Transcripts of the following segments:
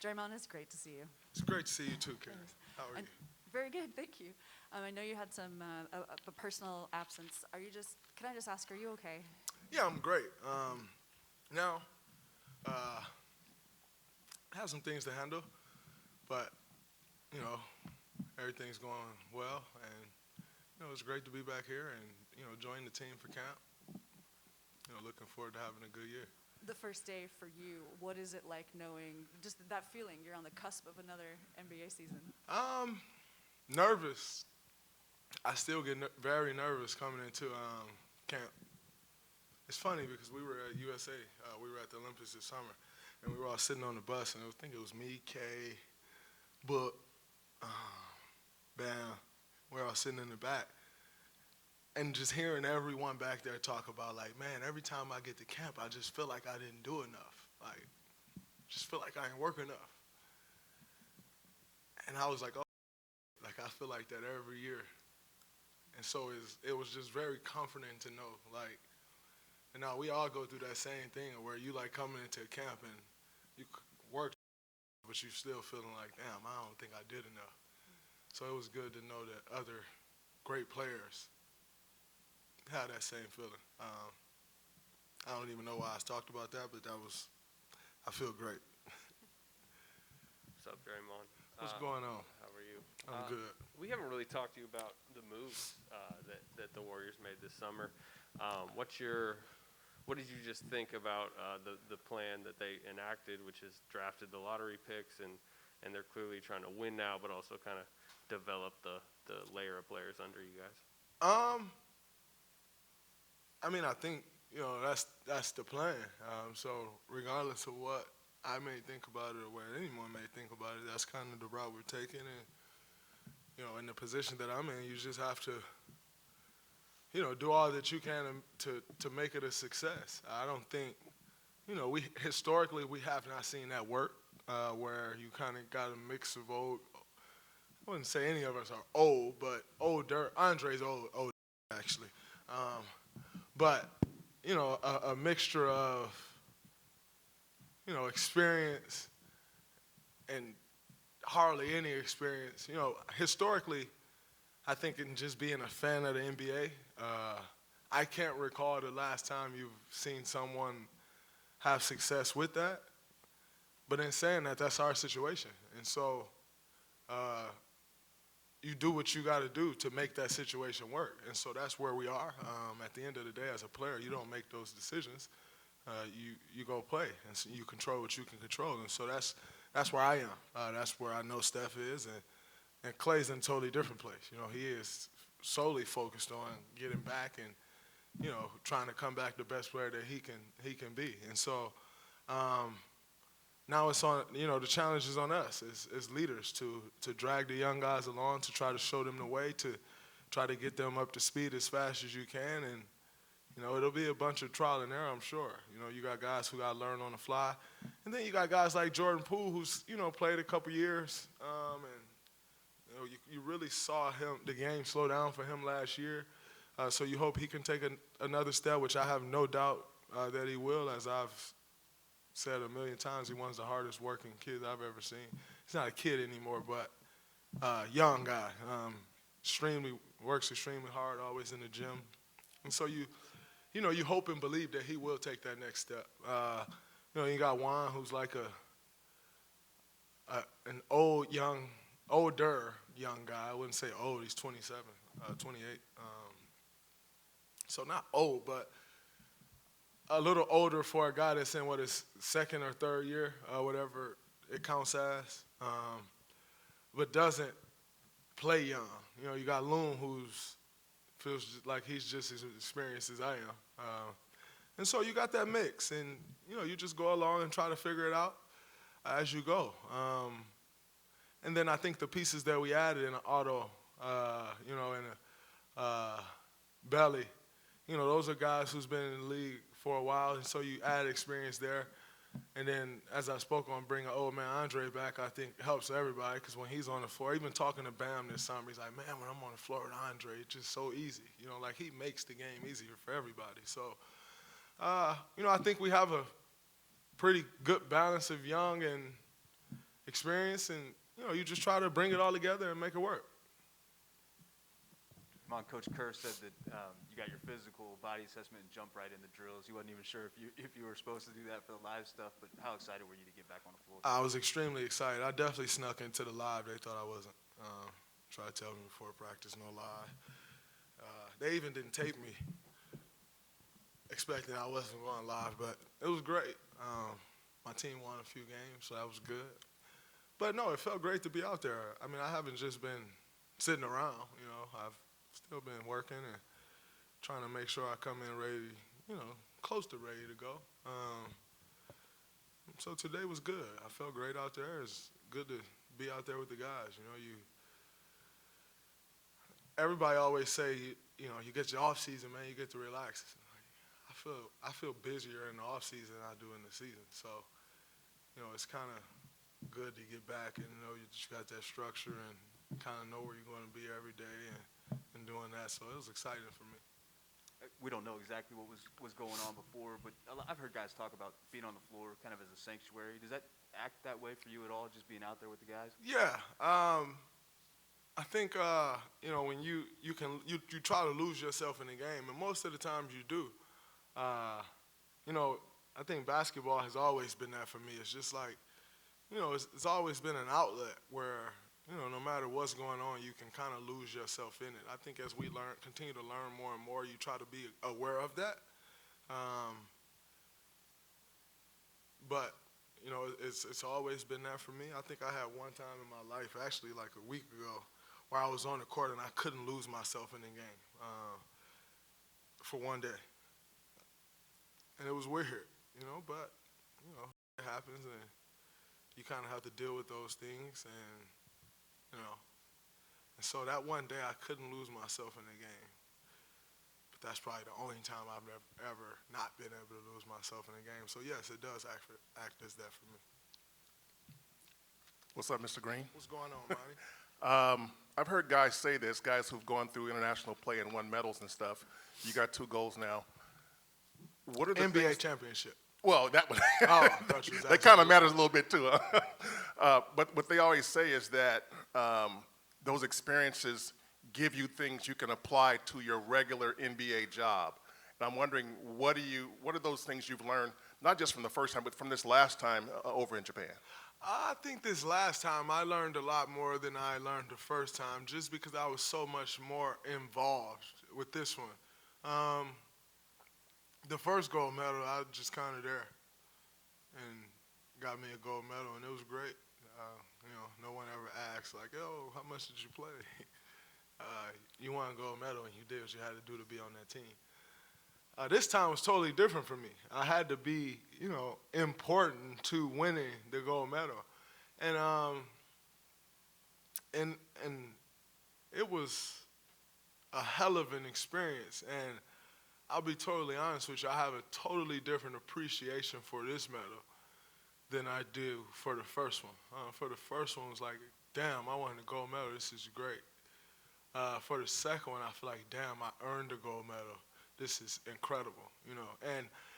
Draymond, it's great to see you. It's great to see you too, Karen. Thanks. How are And you? very good, thank you. I know you had some a personal absence. Can I just ask, are you okay? Yeah, I'm great. Now, I have some things to handle, but, you know, everything's going well, and, it's great to be back here and, join the team for camp. Looking forward to having a good year. The first day for you, what is it like knowing, just that feeling, you're on the cusp of another NBA season? Nervous. I still get very nervous coming into camp. It's funny because we were at USA. We were at the Olympics this summer, and we were all sitting on the bus, and I think it was me, Kay, Book, Bam. We were all sitting in the back. And just hearing everyone back there talk about, like, man, every time I get to camp, I just feel like I didn't do enough. Like, just feel like I ain't work enough. And I was like, oh, like, I feel like that every year. And so it was just very comforting to know, like, and now we all go through that same thing where you, like, coming into camp and you work, but you still feeling like, damn, I don't think I did enough. So it was good to know that other great players had that same feeling. I don't even know why I talked about that, but I feel great. What's up, Draymond? What's going on? How are you? I'm good. We haven't really talked to you about the moves that the Warriors made this summer. What did you just think about the plan that they enacted, which is drafted the lottery picks, and they're clearly trying to win now, but also kind of develop the layer of players under you guys? I mean, I think, that's the plan. So regardless of what I may think about it or what anyone may think about it, that's kind of the route we're taking. And, in the position that I'm in, you just have to, do all that you can to make it a success. I don't think, we historically we have not seen that work where you kind of got a mix of old. I wouldn't say any of us are old, but older. Andre's old actually. But, a mixture of, experience and hardly any experience. Historically, I think in just being a fan of the NBA, I can't recall the last time you've seen someone have success with that. But in saying that, that's our situation. And so you do what you got to do to make that situation work. And so that's where we are. At the end of the day, as a player, you don't make those decisions. You go play, and so you control what you can control. And so that's where I am. That's where I know Steph is, and Klay's in a totally different place. He is solely focused on getting back and, trying to come back the best player that he can be. And so now it's on, the challenge is on us as leaders to drag the young guys along, to try to show them the way, to try to get them up to speed as fast as you can. And, it'll be a bunch of trial and error, I'm sure. You got guys who got to learn on the fly. And then you got guys like Jordan Poole, who's, played a couple years. And, you really saw the game slow down for him last year. So you hope he can take another step, which I have no doubt that he will. As I've said a million times, he's one of the hardest working kids I've ever seen. He's not a kid anymore, but young guy. Works extremely hard, always in the gym. And so you hope and believe that he will take that next step. You got Juan, who's like an older young guy. I wouldn't say old. He's 27, 28. So not old, but a little older for a guy that's in his second or third year, whatever it counts as, but doesn't play young. You got Loon, who's feels like he's just as experienced as I am. And so you got that mix, and, you just go along and try to figure it out as you go. And then I think the pieces that we added in Otto, in Belly, those are guys who's been in the league for a while, and so you add experience there. And then, as I spoke on bringing old man Andre back, I think helps everybody, because when he's on the floor, even talking to Bam this summer, he's like, man, when I'm on the floor with Andre, it's just so easy. Like he makes the game easier for everybody. So, I think we have a pretty good balance of young and experience, and you just try to bring it all together and make it work. Coach Kerr said that you got your physical body assessment and jump right in the drills. He wasn't even sure if you were supposed to do that for the live stuff, but how excited were you to get back on the floor? I was extremely excited. I definitely snuck into the live. They thought I wasn't. Tried to tell me before practice, no lie. They even didn't tape me, expecting I wasn't going live, but it was great. My team won a few games, so that was good. But no, it felt great to be out there. I mean, I haven't just been sitting around, I've still been working and trying to make sure I come in ready, close to ready to go. So today was good. I felt great out there. It's good to be out there with the guys. Everybody always say, you get your off season, man, you get to relax. I feel busier in the off season than I do in the season. So, it's kind of good to get back and you just got that structure and kind of know where you're going to be every day and doing that. So it was exciting for me. We don't know exactly what was going on before, but I've heard guys talk about being on the floor kind of as a sanctuary. Does that act that way for you at all, just being out there with the guys? Yeah. I think when you try to lose yourself in the game, and most of the times you do. I think basketball has always been that for me. It's just like, it's always been an outlet where, no matter what's going on, you can kind of lose yourself in it. I think as we continue to learn more and more, you try to be aware of that. But it's always been that for me. I think I had one time in my life, actually like a week ago, where I was on the court and I couldn't lose myself in the game for one day. And it was weird, but, it happens, and you kind of have to deal with those things, and so that one day I couldn't lose myself in the game. But that's probably the only time I've ever not been able to lose myself in the game. So yes, it does act as that for me. What's up, Mr. Green? What's going on, Monty? I've heard guys say this, guys who've gone through international play and won medals and stuff. You got 2 goals now. What are the NBA things? championship. Well, that one. Oh, I thought you was that kind of matters a little bit too. But what they always say is that those experiences give you things you can apply to your regular NBA job. And I'm wondering, what are those things you've learned, not just from the first time, but from this last time over in Japan? I think this last time I learned a lot more than I learned the first time, just because I was so much more involved with this one. The first gold medal, I was just kind of there and got me a gold medal, and it was great. No one ever asked, like, "Oh, how much did you play?" You won a gold medal, and you did what you had to do to be on that team. This time was totally different for me. I had to be, important to winning the gold medal, and it was a hell of an experience. And I'll be totally honest with you, I have a totally different appreciation for this medal than I do for the first one. For the first one, it was like, damn, I won the gold medal. This is great. For the second one, I feel like, damn, I earned the gold medal. This is incredible,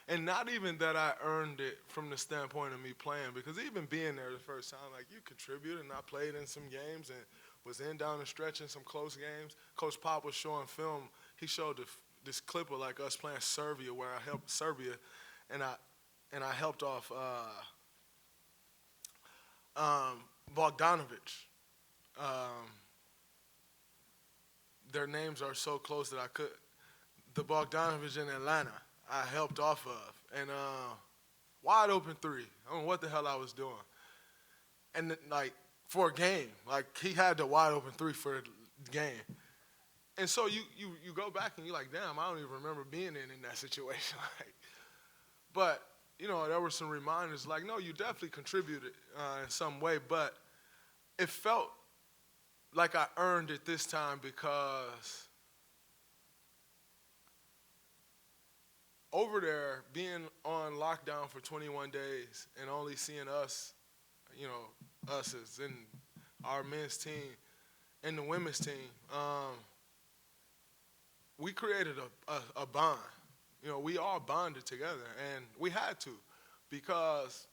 And not even that I earned it from the standpoint of me playing, because even being there the first time, like, you contributed, and I played in some games and was in down the stretch in some close games. Coach Pop was showing film. He showed this clip of like us playing Serbia, where I helped Serbia, and I helped off Bogdanovic. Their names are so close that I could. The Bogdanovic in Atlanta, I helped off of, and wide open 3. I don't know what the hell I was doing, and like for a game, like he had the wide open 3 for the game. And so you go back and you're like, damn, I don't even remember being in that situation. But, there were some reminders like, no, you definitely contributed in some way, but it felt like I earned it this time, because over there, being on lockdown for 21 days and only seeing us, us as in our men's team and the women's team, we created a bond. We all bonded together, and we had to, because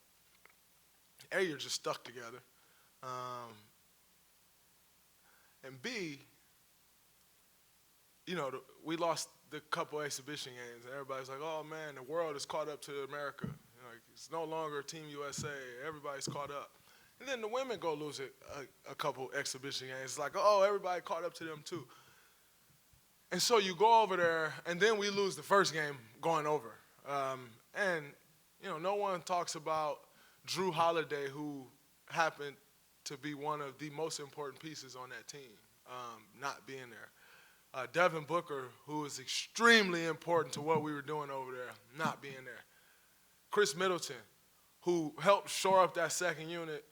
A, you're just stuck together. And B, we lost the couple exhibition games, and everybody's like, "Oh man, the world is caught up to America. Like, it's no longer Team USA. Everybody's caught up." And then the women go lose a couple exhibition games. It's like, "Oh, everybody caught up to them too." And so you go over there, and then we lose the first game going over. And no one talks about Drew Holiday, who happened to be one of the most important pieces on that team, not being there. Devin Booker, who is extremely important to what we were doing over there, not being there. Chris Middleton, who helped shore up that second unit,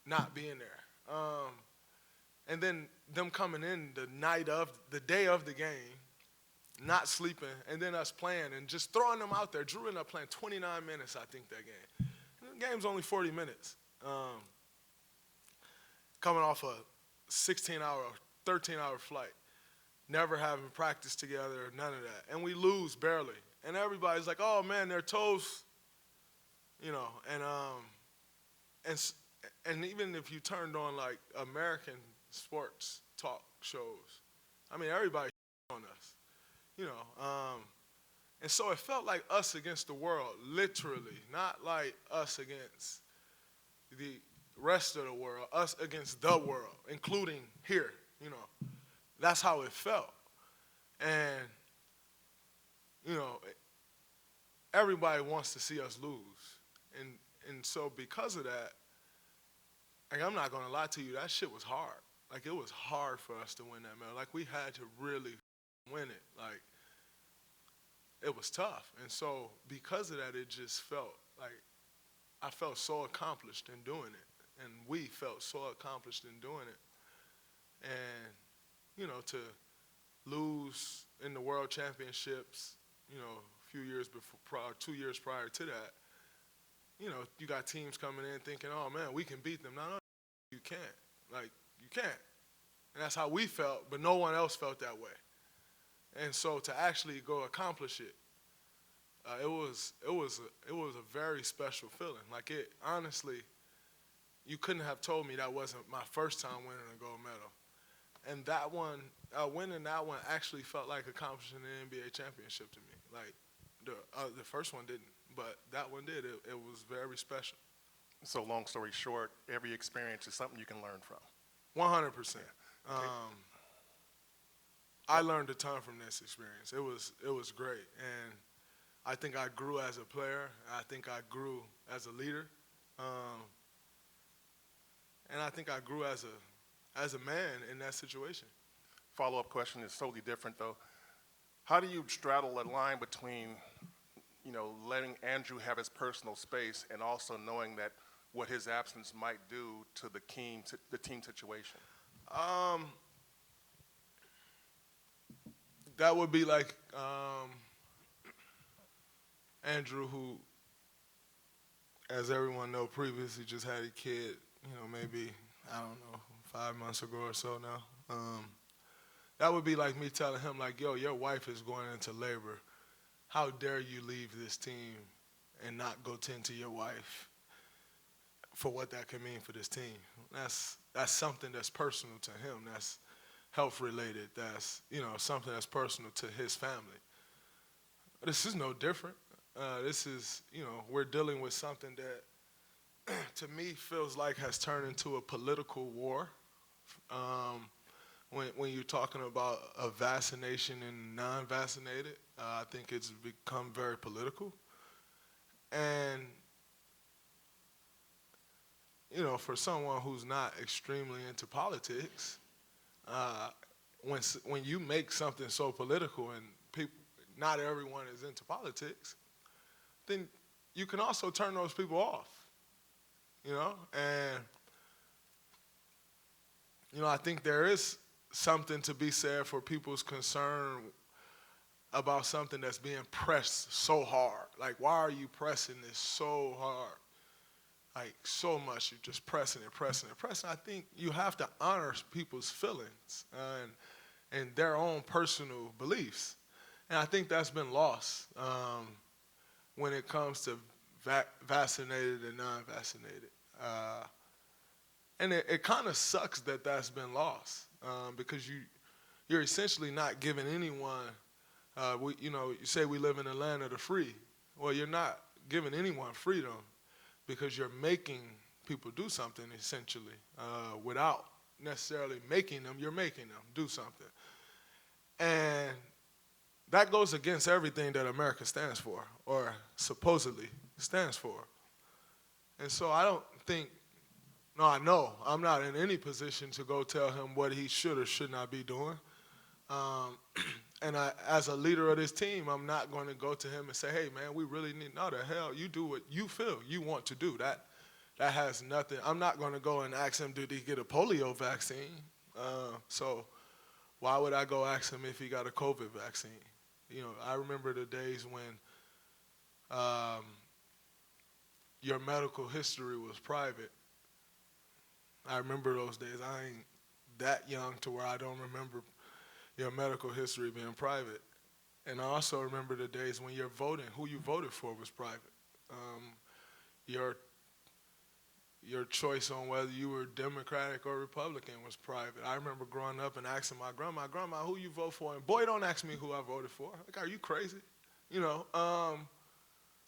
not being there. And then them coming in the day of the game, not sleeping, and then us playing and just throwing them out there. Drew ended up playing 29 minutes, I think, that game. And the game's only 40 minutes. Coming off a 16-hour, 13-hour flight, never having practiced together, none of that. And we lose barely. And everybody's like, "Oh, man, they're toast." And even if you turned on, like, American sports talk shows, I mean, everybody on us, And so it felt like us against the world, literally, not like us against the rest of the world, us against the world, including here, That's how it felt. And, everybody wants to see us lose. And so because of that, like, I'm not going to lie to you, that shit was hard. Like, it was hard for us to win that medal. Like, we had to really win it. Like, it was tough. And so because of that, it just felt like I felt so accomplished in doing it. And we felt so accomplished in doing it. And, to lose in the world championships, a few years before, 2 years prior to that, you got teams coming in thinking, "Oh, man, we can beat them." No, you can't. Like, you can't. And that's how we felt, but no one else felt that way. And so to actually go accomplish it, it was a very special feeling. Like, it honestly, you couldn't have told me that wasn't my first time winning a gold medal. And that one, winning that one actually felt like accomplishing an NBA championship to me. Like, the first one didn't, but that one did. It was very special. So long story short, every experience is something you can learn from. 100%. I learned a ton from this experience. It was great, and I think I grew as a player. I think I grew as a leader, and I think I grew as a man in that situation. Follow-up question is totally different, though. How do you straddle that line between, letting Andrew have his personal space and also knowing that what his absence might do to the team situation? That would be like Andrew, who, as everyone knows, previously just had a kid, maybe, I don't know, 5 months ago or so now. That would be like me telling him, like, "Yo, your wife is going into labor. How dare you leave this team and not go tend to your wife for what that could mean for this team?" That's something that's personal to him. That's health related. That's, something that's personal to his family. This is no different. This is, we're dealing with something that to me feels like has turned into a political war. When you're talking about a vaccination and non-vaccinated, I think it's become very political. And, for someone who's not extremely into politics, when you make something so political and not everyone is into politics, then you can also turn those people off, And, I think there is something to be said for people's concern about something that's being pressed so hard. Like, why are you pressing this so hard? Like, so much, you're just pressing it. I think you have to honor people's feelings and their own personal beliefs. And I think that's been lost when it comes to vaccinated and non-vaccinated. And it kind of sucks that that's been lost because you're essentially not giving anyone, you say we live in the land of the free. Well, you're not giving anyone freedom because you're making people do something essentially without necessarily making them. You're making them do something. And that goes against everything that America stands for or supposedly stands for. And so I don't think, no, I know I'm not in any position to go tell him what he should or should not be doing. And as a leader of this team, I'm not going to go to him and say, hey, man, we really need, no, the hell, you do what you feel you want to do. That has nothing. I'm not going to go and ask him, did he get a polio vaccine? So why would I go ask him if he got a COVID vaccine? I remember the days when your medical history was private. I remember those days. I ain't that young to where I don't remember your medical history being private. And I also remember the days when you're voting, who you voted for was private. Your choice on whether you were Democratic or Republican was private. I remember growing up and asking my grandma, who you vote for? And boy, don't ask me who I voted for. Like, are you crazy?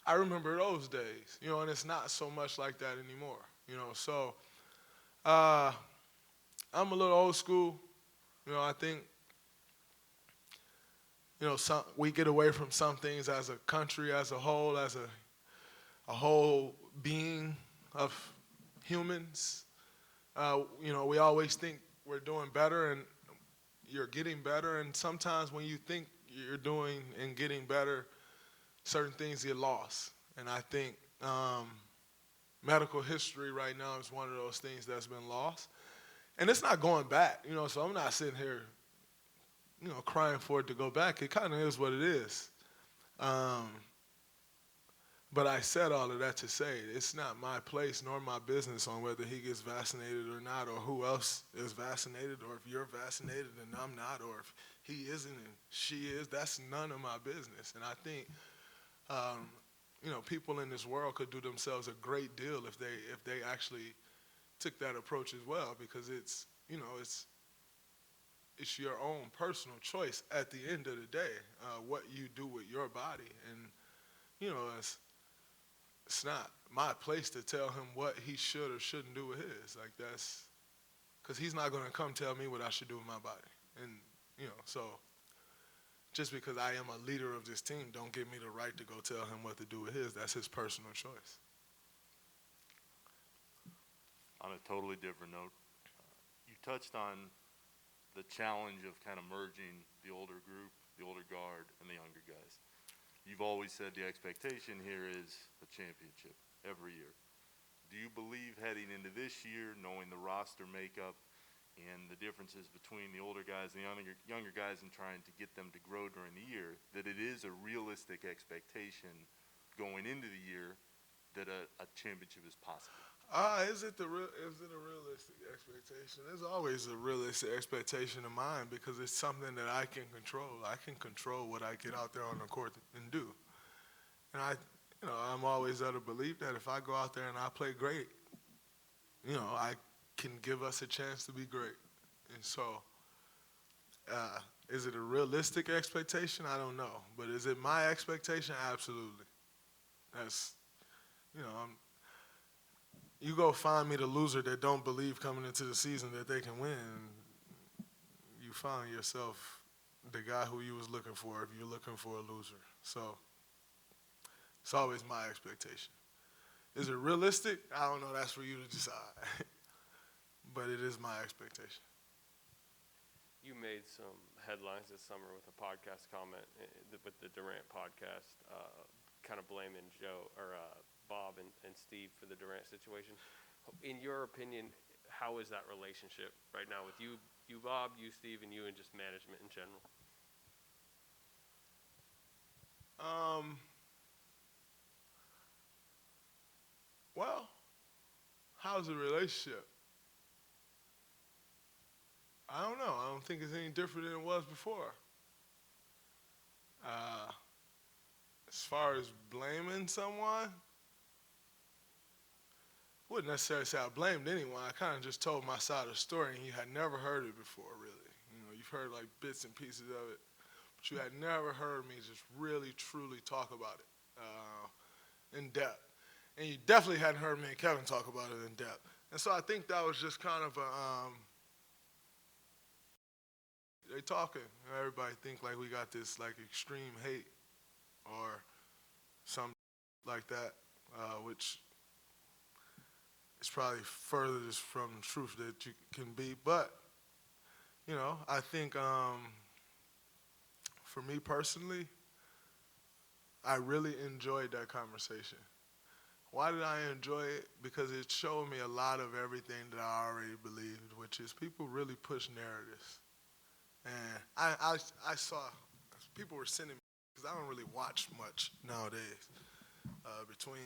I remember those days, and it's not so much like that anymore, So I'm a little old school. I think, we get away from some things as a country, as a whole, as a whole being of humans. We always think we're doing better and you're getting better. And sometimes when you think you're doing and getting better, certain things get lost. And I think medical history right now is one of those things that's been lost. And it's not going back, so I'm not sitting here, crying for it to go back. It kind of is what it is. But I said all of that to say it's not my place nor my business on whether he gets vaccinated or not, or who else is vaccinated, or if you're vaccinated and I'm not, or if he isn't and she is. That's none of my business. And I think, people in this world could do themselves a great deal if they actually took that approach as well, because it's your own personal choice at the end of the day, what you do with your body. And, it's not my place to tell him what he should or shouldn't do with his. Like, that's, because he's not going to come tell me what I should do with my body. And, so just because I am a leader of this team don't give me the right to go tell him what to do with his. That's his personal choice. On a totally different note, you touched on the challenge of kind of merging the older group, the older guard, and the younger guys. You've always said the expectation here is a championship every year. Do you believe heading into this year, knowing the roster makeup and the differences between the older guys and the younger guys and trying to get them to grow during the year, that it is a realistic expectation going into the year that a championship is possible? Is it a realistic expectation? There's always a realistic expectation of mine because it's something that I can control. I can control what I get out there on the court and do. And I'm always of the belief that if I go out there and I play great, I can give us a chance to be great. And so, is it a realistic expectation? I don't know. But is it my expectation? Absolutely. That's, you go find me the loser that don't believe coming into the season that they can win, you find yourself the guy who you was looking for if you're looking for a loser. So it's always my expectation. Is it realistic? I don't know. That's for you to decide. But it is my expectation. You made some headlines this summer with a podcast comment with the Durant podcast, kind of blaming Bob and Steve for the Durant situation. In your opinion, how is that relationship right now with you Bob, you Steve, and you, and just management in general? Well, how's the relationship? I don't know. I don't think it's any different than it was before. As far as blaming someone, wouldn't necessarily say I blamed anyone. I kind of just told my side of the story, and you had never heard it before, really. You know, you've heard like bits and pieces of it, but you had never heard me just really, truly talk about it in depth. And you definitely hadn't heard me and Kevin talk about it in depth. And so I think that was just kind of a, they talking. Everybody think like we got this like extreme hate or something like that, which is probably furthest from the truth that you can be. But, you know, I think for me personally, I really enjoyed that conversation. Why did I enjoy it? Because it showed me a lot of everything that I already believed, which is people really push narratives. And I saw, people were sending me, because I don't really watch much nowadays, between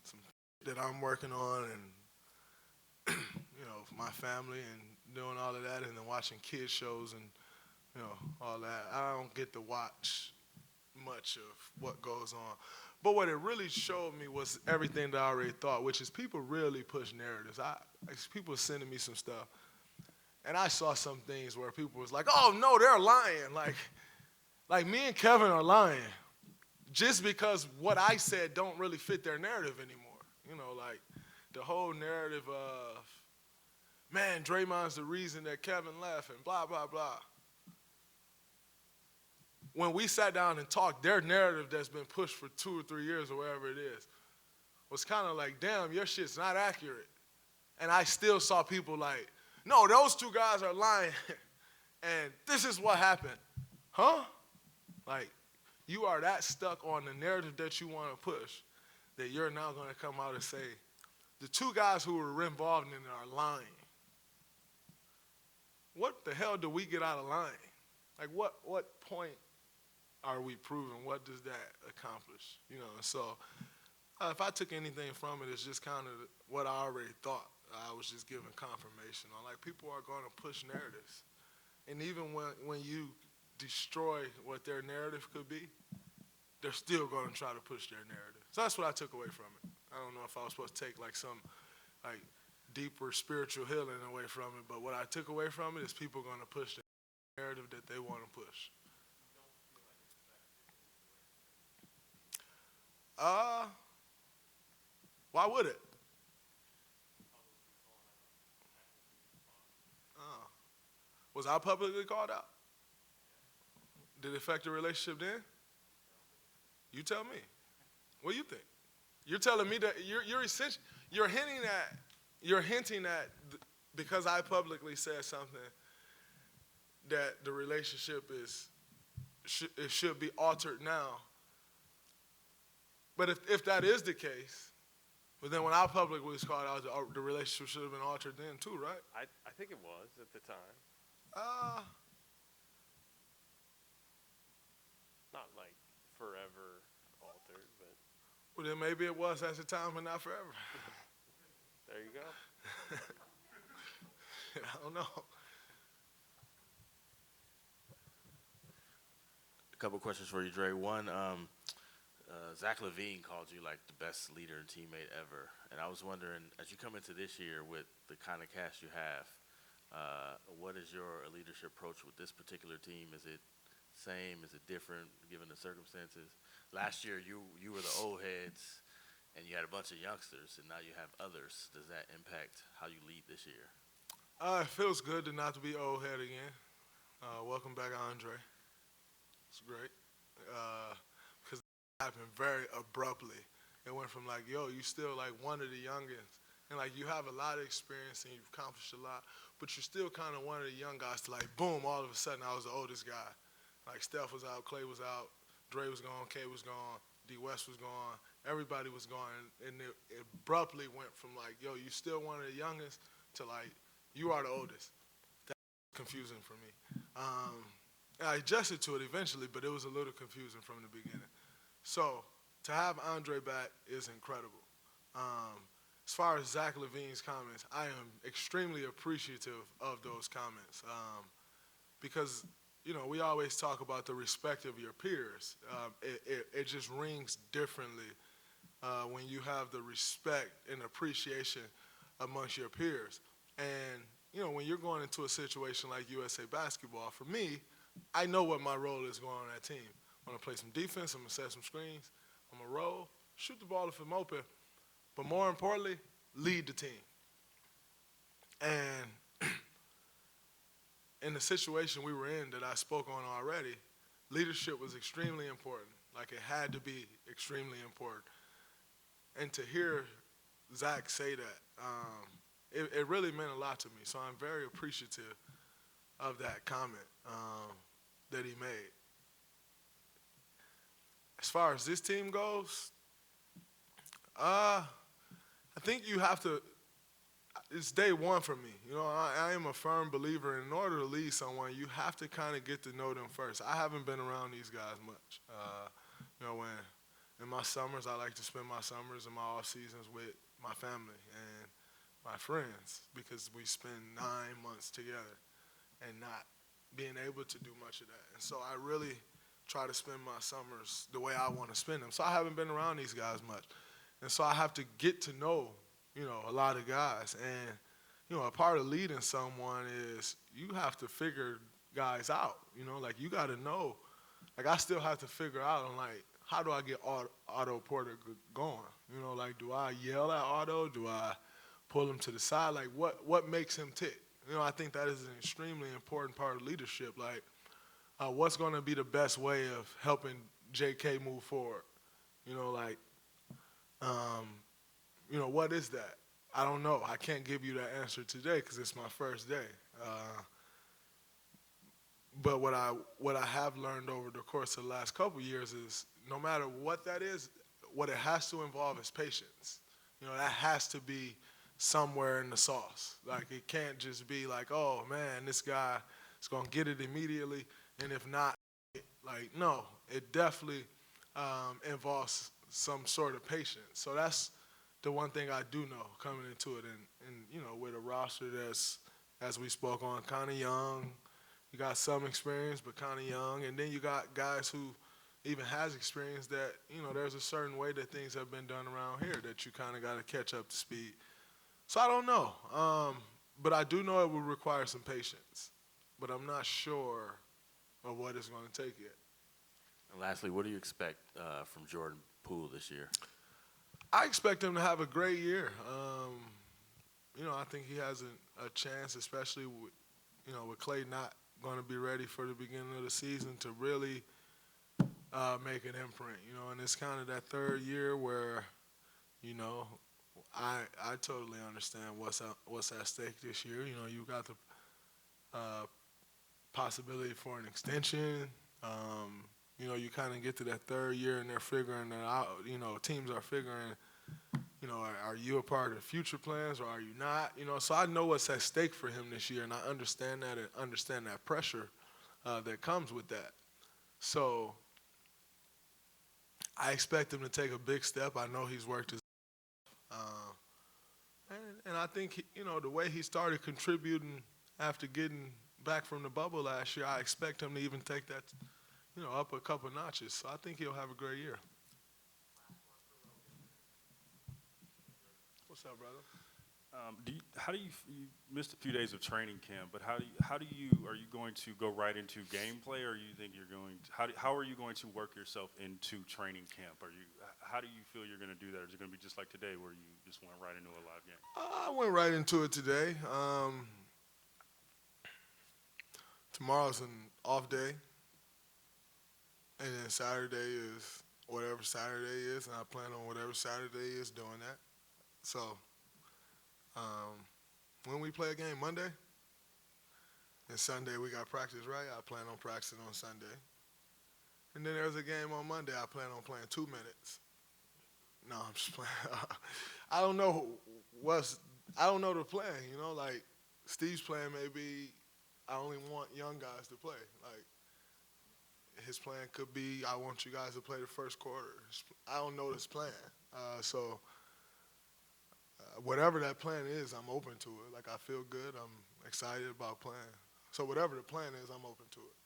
some that I'm working on and, you know, my family and doing all of that and then watching kids shows and, you know, all that. I don't get to watch much of what goes on. But what it really showed me was everything that I already thought, which is people really push narratives. People sending me some stuff. And I saw some things where people was like, oh, no, they're lying. Like me and Kevin are lying just because what I said don't really fit their narrative anymore. You know, like the whole narrative of, man, Draymond's the reason that Kevin left and blah, blah, blah. When we sat down and talked, their narrative that's been pushed for 2 or 3 years or whatever it is was kind of like, damn, your shit's not accurate. And I still saw people like, no, those two guys are lying, and this is what happened. Huh? Like, you are that stuck on the narrative that you want to push that you're now going to come out and say, the two guys who were involved in it are lying. What the hell do we get out of lying? Like, what point are we proving? What does that accomplish? You know, and so if I took anything from it, it's just kind of what I already thought. I was just giving confirmation on, like, people are going to push narratives. And even when you destroy what their narrative could be, they're still going to try to push their narrative. So that's what I took away from it. I don't know if I was supposed to take like some like deeper spiritual healing away from it, but what I took away from it is people going to push the narrative that they want to push. Why would it? Was I publicly called out? Did it affect the relationship then? You tell me. What do you think? You're telling me that you're hinting at because I publicly said something that the relationship it should be altered now. But if that is the case, well then when I publicly was called out, the relationship should have been altered then too, right? I think it was at the time. Not like forever altered, but Well, then maybe it was at the time, but not forever. there you go. I don't know. A couple questions for you, Dre. One, Zach LaVine called you like the best leader and teammate ever. And I was wondering, as you come into this year with the kind of cast you have, what is your leadership approach with this particular team? Is it same? Is it different given the circumstances? Last year, you were the old heads, and you had a bunch of youngsters, and now you have others. Does that impact how you lead this year? It feels good to not to be old head again. Welcome back, Andre. It's great. Because it happened very abruptly. It went from like, yo, you still like one of the youngest. And like you have a lot of experience and you've accomplished a lot, but you're still kind of one of the young guys to like, boom, all of a sudden I was the oldest guy. Like Steph was out, Clay was out, Dre was gone, K was gone, D West was gone, everybody was gone. And it abruptly went from like, yo, you still one of the youngest to like, you are the oldest. That's confusing for me. I adjusted to it eventually, but it was a little confusing from the beginning. So to have Andre back is incredible. As far as Zach LaVine's comments, I am extremely appreciative of those comments because, you know, we always talk about the respect of your peers. It just rings differently when you have the respect and appreciation amongst your peers. And, when you're going into a situation like USA Basketball, for me, I know what my role is going on that team. I'm going to play some defense. I'm going to set some screens. I'm going to roll, shoot the ball if I'm open. But more importantly, lead the team. And in the situation we were in that I spoke on already, leadership was extremely important. Like, it had to be extremely important. And to hear Zach say that, it really meant a lot to me. So I'm very appreciative of that comment that he made. As far as this team goes, I think you have to, it's day one for me. I am a firm believer in order to lead someone, you have to kind of get to know them first. I haven't been around these guys much. When in my summers, I like to spend my summers and my off seasons with my family and my friends because we spend 9 months together and not being able to do much of that. And so I really try to spend my summers the way I want to spend them. So I haven't been around these guys much. And so I have to get to know, a lot of guys. And, a part of leading someone is you have to figure guys out. Like, you got to know. Like, I still have to figure out, how do I get Otto Porter going? Like, do I yell at Otto? Do I pull him to the side? Like, what makes him tick? I think that is an extremely important part of leadership. Like, what's going to be the best way of helping JK move forward? What is that? I don't know. I can't give you that answer today because it's my first day. But what I have learned over the course of the last couple of years is no matter what that is, what it has to involve is patience. That has to be somewhere in the sauce. Like, it can't just be like, oh, man, this guy is going to get it immediately, and if not, no, it definitely involves some sort of patience. So that's the one thing I do know coming into it. And with a roster that's, as we spoke on, kind of young, you got some experience, but kind of young. And then you got guys who even has experience that, there's a certain way that things have been done around here that you kind of got to catch up to speed. So I don't know. But I do know it will require some patience. But I'm not sure of what it's going to take yet. And lastly, what do you expect from Jordan Poole this year? I expect him to have a great year. I think he has a chance, especially with Clay not going to be ready for the beginning of the season, to really make an imprint. And it's kind of that third year where, I totally understand what's at stake this year. You got the possibility for an extension. You kind of get to that third year and they're figuring that out. Teams are figuring, are you a part of the future plans or are you not? So I know what's at stake for him this year, and I understand that and understand that pressure that comes with that. So I expect him to take a big step. I know he's worked his and I think, the way he started contributing after getting back from the bubble last year, I expect him to even take that, up a couple notches. So I think he'll have a great year. What's up, brother? You missed a few days of training camp, but are you going to go right into gameplay, or you think you're going to, how are you going to work yourself into training camp? How do you feel you're going to do that? Is it going to be just like today where you just went right into a live game? I went right into it today. Tomorrow's an off day, and then Saturday is whatever Saturday is, and I plan on whatever Saturday is doing that. So when we play a game Monday and Sunday, we got practice, right? I plan on practicing on Sunday. And then there's a game on Monday. I plan on playing 2 minutes. No, I'm just playing. I don't know the plan, like Steve's plan may be I only want young guys to play. Like, his plan could be I want you guys to play the first quarter. I don't know this plan. Whatever that plan is, I'm open to it. Like, I feel good. I'm excited about playing. So whatever the plan is, I'm open to it.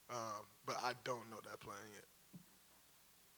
But I don't know that plan yet.